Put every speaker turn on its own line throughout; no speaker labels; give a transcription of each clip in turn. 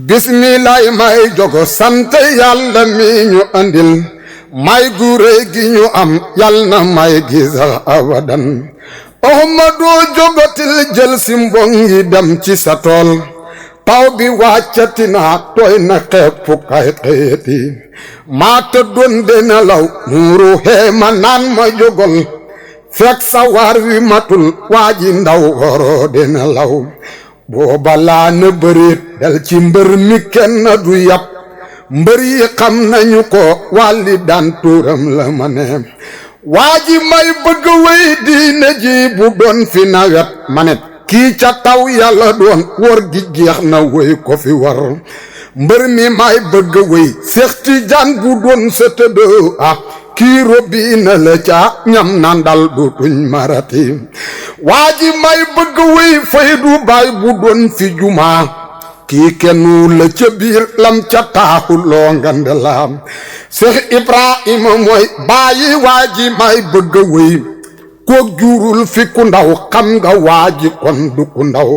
bismillaay may jogo sant yàlla mi ñu andil may gu réy gi ñu am yal na may gi sax abadan Ahmadu jogotil jël si mbong yi dem ci sa tool taw bi wàccati na tooy na xepp kay xeeti maa tëddoon de nelaw nuuru xeema naan ma jogol fekk sa waar wi matul waa ji ndaw waroo de nelaw booba laa na bëreet dal ci mbër mi kenn du yàpp mbër yi xam nañu ko wàlli daan tuuram la ma ne waa ji may bëgg wéy diine ji bu doon fi nawet ma ne kii ca taw yàlla doon wor gi jeex na wéy ko fi war mbër mi may bëgg wéy Seex Tijaan bu doon sa tëdd kii robbi na la ca ñam nandal du tuñ marati waa ji may bëgg wéy Faydu Baay bu doon fi jumaa kii kennu la ca biir lam ca taaxuloo ngandalaam Seex Ibrahima mooy bàyyi waa ji may bëgg wéy kook juurul fi ku ndaw xam nga waa ji kon du ku ndaw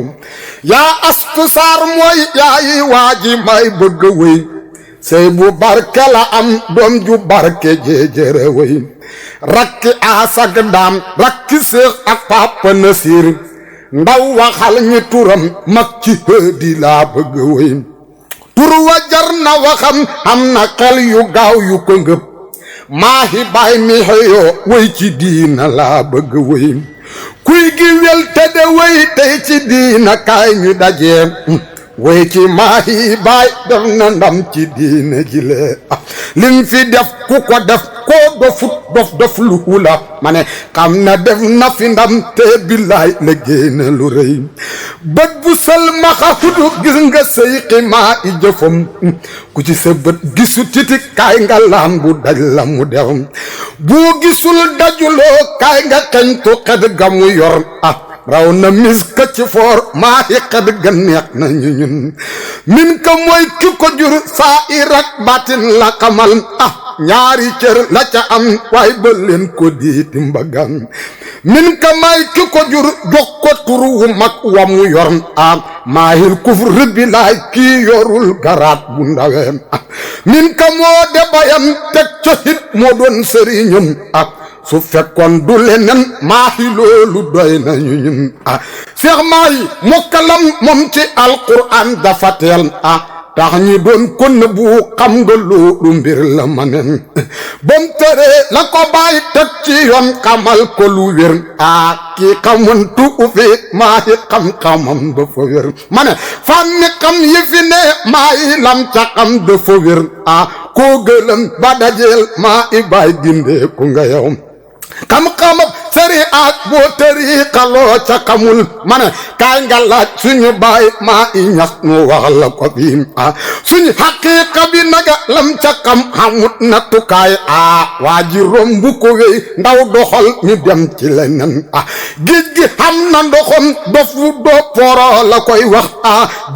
yaa astu saar mooy yaayi waa ji may bëgg wéy sey bu barke la am doom ju barke jeejere wéy rakki aasag daam rakki Seex ak Papa Nasiir ndaw waxal ñi turam mag ci hëdi laa bëgg wéy tur wa jar na waxam am na xel yu gaaw yu ko ngëp maahi baay mi xëyoo wéy ci diina laa bëgg wéy kuy gi wel te de wéy tey ci diina kaay ñu dajee wéy ci maahi baay def na ndam ci diina jile lim fi def ku ko def koo dofut dof lu hula ma ne xam na def na fi ndam te billaay la génne lu rëy bët bu sël maxa hudu gis nga sëyqi maa i jëfam ku ci sa bët gisu titi kaay nga laan bu daj la mu def bu gisul dajuloo kaay nga xeñtu xed ga mu yor raw na mis ka ci foor maa hi xed ga neex na ñu ñun min ka mooy ki ko jur saa i rak baatin la xamal ñaari cër la ca am waay ba leen ko diiti mbagam min ka may ki ko jur jox ko turu wu mag wa mu yor maahil kufr bi laay kii yorul garaat bu ndawem min ka moo de bayam teg coxit moo doon sëriñam su fekkoon du leneen maahi loolu doy nañu ñun Seex Maahi mokkalam moom ci alquran dafa teel tax ñi doon ko nëbbu xam nga loolu mbir la ma nen bam tëree la ko bàyyi teg ci yoon xamal ko lu wér kii xamoon tu fi maahi xam-xamam dafa wér ma ne fànni xam yi fi ne maahi lam ca xam dafa wér koo gëlëm ba dajeel maa i baay dindee ku nga yow xam-xamam sëri ak boo tariqaloo ca xamul ma ne kaay nga laaj suñu baay maa i ñax nu wax la ko fii suñu xaqiiqa bi naga lam ca xam xamut nattukaay waa ji romb ko wéy ndaw doxal ñu dem ci leneen géej gi xam na ndoxam dofu doo poro la koy wax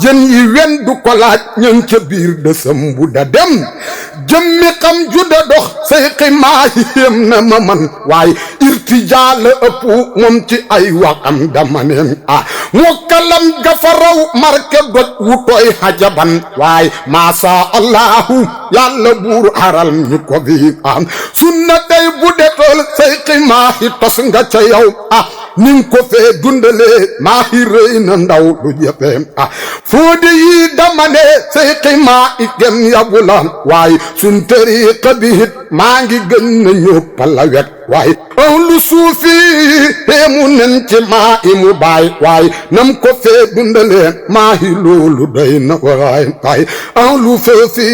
jën yi wen du ko laaj ñën ca biir dësëm bu da dem jëmmi xam juda dox sayqi maahi yem na ma man waaye irtijaa la ëpp moom ci ay waxam dama neen mokkalam gafa raw marke doj wu tooy hajaban waaye maasa allahu yàlla buur haral ñu ko fi sunna tey bu detool sayqi maahi tos nga ca yow ning ko fee dundalee maahi rëy na ndaw du jëfe foodi yi dama ne sayqi maa i gën yabula waaye sun tariqa bi hit maa ngi gën na ñëpp la wet waaye ahlu suufi mu nen ci maa i mu baay waaye nam ko fee dundalee maahi loolu doy na waaye ahlu suufi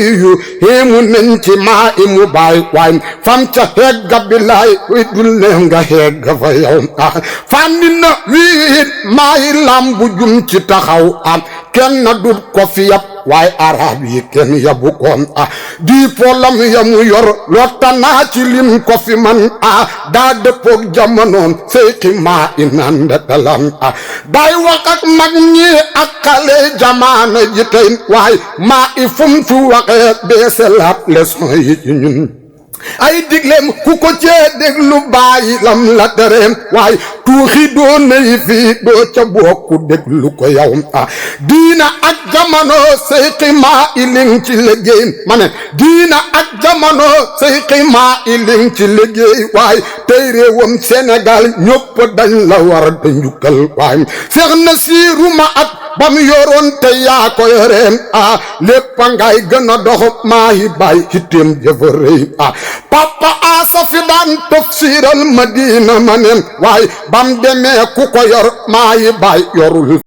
mu nen ci maa i mu baay waaye fam ca hegga bilaay wi dulle nga hegga fa yow fànni na wiit maahi lambu jum ci taxaw kenn dut ko fi yab waaye arab yi kenn yabu ko di polam ya mu yor lotta naa ci lim ko fi man daa dëppoog jamonoon seyqi maa i nandatalam day wax ak mag ñi ak xale jamaana ji tey waaye maa i fum fu waxee beeselaat leçon yi ci ñun ay digleem ku ko cee déglu bàyyi lam la tereem waaye tuuxi doo nay fii doo ca bokku déglu ko yow diina ak jamono sayxi maa iling ci liggéey ma ne diina ak jamono sayxi maa iling ci liggéey waaye tey réewam Sénégal ñëpp dañ la war te njukkal waaye seex na siiru ma at bam yoroon te yaa ko yoreem lépp ngay gën a dox maa yi bay hitteem jëfa rëy papa asa fi daan tafsiral Madina ma nem waaye bam demee ku ko yor maa yi bay yorul